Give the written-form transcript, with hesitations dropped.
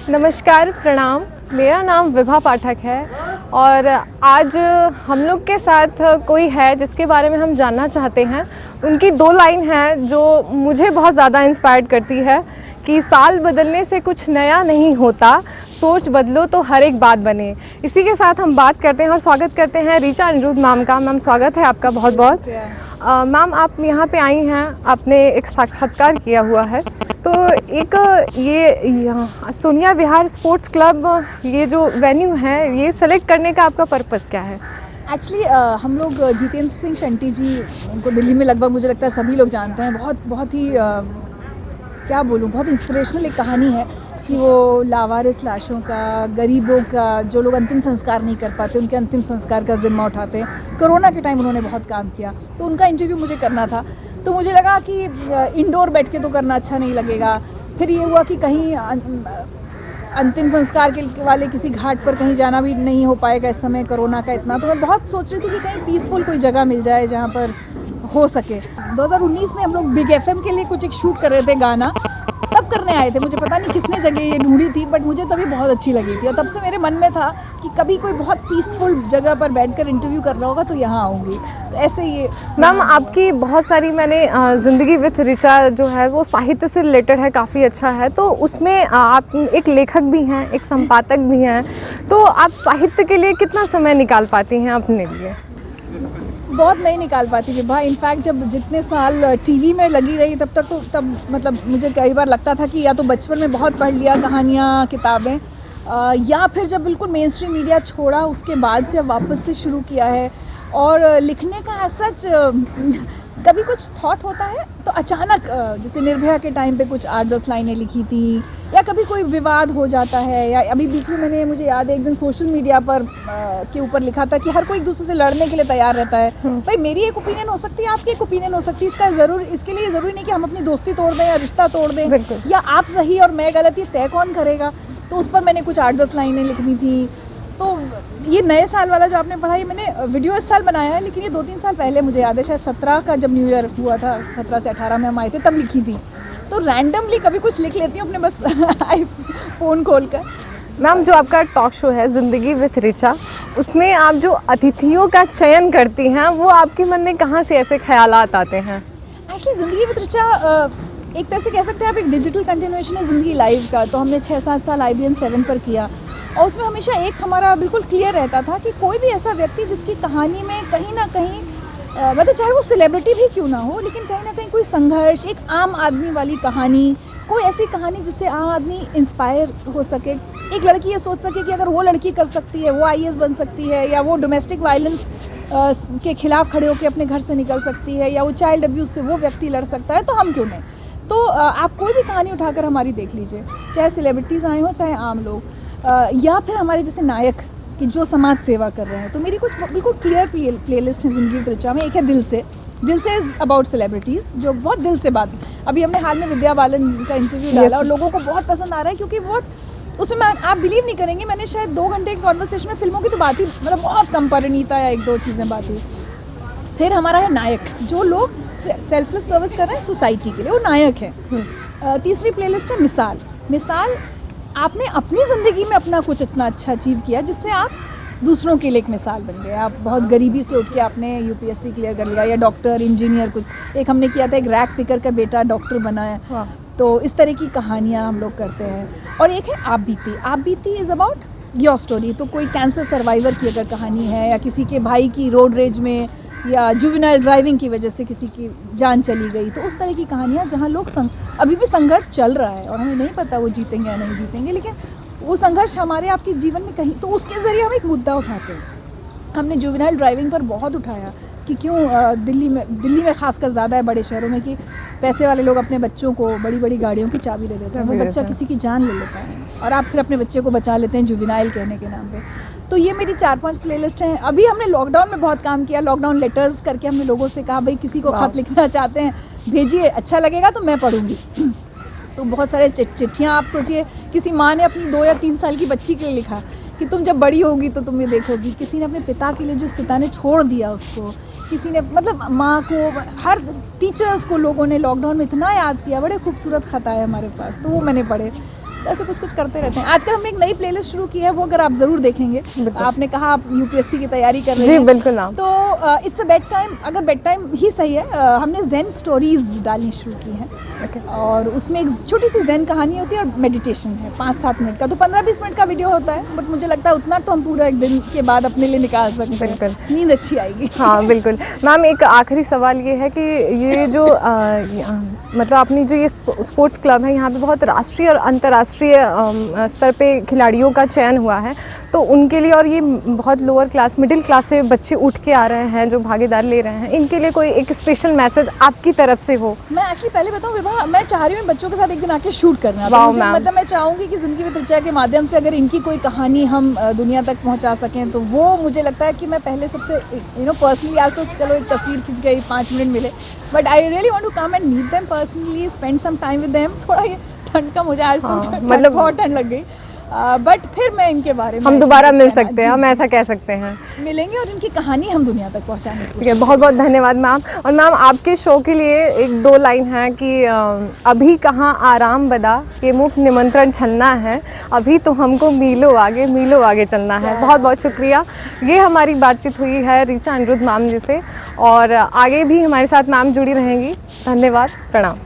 नमस्कार, प्रणाम। मेरा नाम विभा पाठक है और आज हम लोग के साथ कोई है जिसके बारे में हम जानना चाहते हैं। उनकी 2 लाइन हैं जो मुझे बहुत ज़्यादा इंस्पायर्ड करती है कि साल बदलने से कुछ नया नहीं होता, सोच बदलो तो हर एक बात बने। इसी के साथ हम बात करते हैं और स्वागत करते हैं ऋचा अनिरुद्ध मैम का। मैम, स्वागत है आपका बहुत बहुत। मैम, आप यहाँ पे आई हैं, आपने एक साक्षात्कार किया हुआ है, तो एक ये सोनिया विहार स्पोर्ट्स क्लब, ये जो वेन्यू है, ये सेलेक्ट करने का आपका पर्पस क्या है? एक्चुअली हम लोग जितेंद्र सिंह शंटी जी, उनको दिल्ली में लगभग मुझे लगता है सभी लोग जानते हैं। बहुत ही क्या बोलूँ, बहुत इंस्पिरेशनल एक कहानी है कि वो लावारिस लाशों का, गरीबों का, जो लोग अंतिम संस्कार नहीं कर पाते उनके अंतिम संस्कार का जिम्मा उठाते हैं। कोरोना के टाइम उन्होंने बहुत काम किया, तो उनका इंटरव्यू मुझे करना था। तो मुझे लगा कि इंडोर बैठ के तो करना अच्छा नहीं लगेगा। फिर ये हुआ कि कहीं अंतिम संस्कार के वाले किसी घाट पर कहीं जाना भी नहीं हो पाएगा इस समय कोरोना का इतना। तो मैं बहुत सोच रही थी कि कहीं पीसफुल कोई जगह मिल जाए जहाँ पर हो सके। 2019 में हम लोग बिग FM के लिए कुछ एक शूट कर रहे थे गाना, तब करने आए थे। मुझे पता नहीं किसने जगह ये ढूंढी थी, बट मुझे तभी बहुत अच्छी लगी थी और तब से मेरे मन में था कि कभी कोई बहुत पीसफुल जगह पर बैठकर इंटरव्यू करना होगा तो यहाँ आऊँगी। तो ऐसे ये मैम, आपकी बहुत सारी मैंने ज़िंदगी विथ ऋचा जो है वो साहित्य से रिलेटेड है, काफ़ी अच्छा है। तो उसमें आप एक लेखक भी हैं, एक संपादक भी हैं, तो आप साहित्य के लिए कितना समय निकाल पाती हैं अपने लिए? बहुत नहीं निकाल पाती विभा। इनफैक्ट जब जितने साल टीवी में लगी रही तब मतलब मुझे कई बार लगता था कि या तो बचपन में बहुत पढ़ लिया कहानियाँ, किताबें, या फिर जब बिल्कुल मेन स्ट्रीम मीडिया छोड़ा उसके बाद से वापस से शुरू किया है। और लिखने का सच कभी कुछ थॉट होता है तो अचानक, जैसे निर्भया के टाइम पे कुछ 8-10 लाइनें लिखी थी, या कभी कोई विवाद हो जाता है, या अभी बीच में मुझे याद है एक दिन सोशल मीडिया पर के ऊपर लिखा था कि हर कोई एक दूसरे से लड़ने के लिए तैयार रहता है। भाई, मेरी एक ओपिनियन हो सकती है, आपकी एक ओपिनियन हो सकती है, इसके लिए ज़रूरी नहीं कि हम अपनी दोस्ती तोड़ दें या रिश्ता तोड़ दें, या आप सही और मैं गलत, ये तय कौन करेगा। तो उस पर मैंने कुछ 8-10 लाइनें लिखनी थी। तो ये नए साल वाला जो आपने पढ़ा, ये मैंने वीडियो इस साल बनाया है, लेकिन ये 2-3 साल पहले मुझे याद है, शायद 17 का जब न्यू ईयर हुआ था, 17 से 18 में हम आए थे, तब लिखी थी। तो रैंडमली कभी कुछ लिख लेती हूँ अपने बस फ़ोन खोल कर। मैम, जो आपका टॉक शो है ज़िंदगी विथ ऋचा, उसमें आप जो अतिथियों का चयन करती हैं, वो आपके मन में कहाँ से ऐसे ख्यालात आते हैं? एक्चुअली ज़िंदगी विथ ऋचा एक तरह से कह सकते हैं आप, एक डिजिटल कंटिन्यूएशन है ज़िंदगी लाइव का। तो हमने 6-7 साल IBN 7 पर किया, और उसमें हमेशा एक हमारा बिल्कुल क्लियर रहता था कि कोई भी ऐसा व्यक्ति जिसकी कहानी में कहीं ना कहीं, मतलब चाहे वो सेलिब्रिटी भी क्यों ना हो, लेकिन कहीं ना कहीं कोई संघर्ष, एक आम आदमी वाली कहानी, कोई ऐसी कहानी जिससे आम आदमी इंस्पायर हो सके। एक लड़की ये सोच सके कि अगर वो लड़की कर सकती है, वो IAS बन सकती है, या वो डोमेस्टिक वायलेंस के खिलाफ खड़े होकर अपने घर से निकल सकती है, या वो चाइल्ड अब्यूज़ से वो व्यक्ति लड़ सकता है, तो हम क्यों नहीं। तो आप कोई भी कहानी उठाकर हमारी देख लीजिए, चाहे सेलिब्रिटीज़ आए हों, चाहे आम लोग, या फिर हमारे जैसे नायक कि जो समाज सेवा कर रहे हैं। तो मेरी कुछ बिल्कुल क्लियर प्लेलिस्ट है ज़िंदगी विथ ऋचा में। एक है दिल से इज़ अबाउट सेलिब्रिटीज़, जो बहुत दिल से बात, अभी हमने हाल में विद्या बालन का इंटरव्यू डाला और लोगों को बहुत पसंद आ रहा है, क्योंकि बहुत उसमें आप बिलीव नहीं करेंगे, मैंने शायद 2 घंटे की कॉन्वर्सेशन में फिल्मों की तो बात ही मतलब बहुत कम, परिणीता या 1-2 चीज़ें बात हुई। फिर हमारा है नायक, जो लोग सेल्फलेस सर्विस कर रहे हैं सोसाइटी के लिए, वो नायक है। तीसरी प्लेलिस्ट है मिसाल, आपने अपनी ज़िंदगी में अपना कुछ इतना अच्छा अचीव किया जिससे आप दूसरों के लिए एक मिसाल बन गए। आप बहुत गरीबी से उठ के आपने UPSC क्लियर कर लिया, या डॉक्टर, इंजीनियर, कुछ एक हमने किया था, एक रैक पिकर का बेटा डॉक्टर बना है। तो इस तरह की कहानियाँ हम लोग करते हैं। और एक है आप बीती इज़ अबाउट योर स्टोरी। तो कोई कैंसर सर्वाइवर की अगर कहानी है, या किसी के भाई की रोड रेज में या जुवेनाइल ड्राइविंग की वजह से किसी की जान चली गई, तो उस तरह की कहानियाँ जहाँ लोग अभी भी संघर्ष चल रहा है और हमें नहीं पता वो जीतेंगे या नहीं जीतेंगे, लेकिन वो संघर्ष हमारे आपके जीवन में कहीं, तो उसके ज़रिए हम एक मुद्दा उठाते हैं। हमने जुवेनाइल ड्राइविंग पर बहुत उठाया कि क्यों दिल्ली में खासकर ज़्यादा है, बड़े शहरों में, कि पैसे वाले लोग अपने बच्चों को बड़ी बड़ी गाड़ियों की चाबी दे देते हैं, वो बच्चा किसी की जान ले लेता है और आप फिर अपने बच्चे को बचा लेते हैं जुवेनाइल कहने के नाम पे। तो ये मेरी 4-5 प्लेलिस्ट हैं। अभी हमने लॉकडाउन में बहुत काम किया, लॉकडाउन लेटर्स करके हमने लोगों से कहा, भाई किसी को खत लिखना चाहते हैं भेजिए, अच्छा लगेगा तो मैं पढ़ूंगी। तो बहुत सारे चिट्ठियाँ, आप सोचिए किसी माँ ने अपनी 2 या 3 साल की बच्ची के लिए लिखा कि तुम जब बड़ी होगी तो तुम ये देखोगी। किसी ने अपने पिता के लिए, जिस पिता ने छोड़ दिया उसको, किसी ने, मतलब माँ को, हर टीचर्स को लोगों ने लॉकडाउन में इतना याद किया। बड़े खूबसूरत खत आए हमारे पास, तो वो मैंने पढ़े। तो ऐसे कुछ कुछ करते रहते हैं। आजकल हमने एक नई प्लेलिस्ट शुरू की है, वो अगर आप ज़रूर देखेंगे। आपने कहा आप यूपीएससी की तैयारी कर रहे जी हैं। बिल्कुल मैम। तो इट्स अ बेड टाइम, अगर बेड टाइम ही सही है, हमने ज़ेन स्टोरीज डालनी शुरू की हैं। और उसमें एक छोटी सी ज़ेन कहानी होती है और मेडिटेशन है 5-7 मिनट का। तो 15-20 मिनट का वीडियो होता है, बट मुझे लगता है उतना तो हम पूरा एक दिन के बाद अपने लिए निकाल सकते हैं। बिल्कुल। नींद अच्छी आएगी। हाँ बिल्कुल मैम। एक आखिरी सवाल ये है कि ये जो मतलब अपनी जो ये स्पोर्ट्स क्लब है, यहाँ पे बहुत राष्ट्रीय और अंतर्राष्ट्रीय स्तर पे खिलाड़ियों का चयन हुआ है, तो उनके लिए, और ये बहुत लोअर क्लास मिडिल क्लास से बच्चे उठ के आ रहे हैं जो भागीदार ले रहे हैं, इनके लिए कोई एक स्पेशल मैसेज आपकी तरफ से हो? मैं एक्चुअली पहले बताऊँ विभा, मैं चाह रही हूँ बच्चों के साथ एक दिन आके शूट करना। वाह, मुझे मैम। मतलब मैं चाहूँगी कि ज़िंदगी विद ऋचा के माध्यम से अगर इनकी कोई कहानी हम दुनिया तक पहुँचा सकें, तो वो मुझे लगता है कि मैं पहले सबसे पर्सनली, आज तो चलो एक तस्वीर खिंच गई, 5 मिनट मिले, but I really want to come and meet them personally, spend some time with them. थोड़ा ये ठंड का मुझे आज तो मतलब बहुत ठंड लग गई, बट फिर मैं इनके बारे में हम दोबारा मिल सकते हैं, हम ऐसा कह सकते हैं। मिलेंगे और इनकी कहानी हम दुनिया तक पहुँचाने की। ठीक है, बहुत बहुत धन्यवाद मैम। और मैम आपके शो के लिए 1-2 लाइन है कि अभी कहाँ आराम बदा, ये मुख निमंत्रण छलना है, अभी तो हमको मीलों आगे चलना है। बहुत बहुत शुक्रिया। ये हमारी बातचीत हुई है ऋचा अनिरुद्ध मैम जी से, और आगे भी हमारे साथ मैम जुड़ी रहेंगी। धन्यवाद, प्रणाम।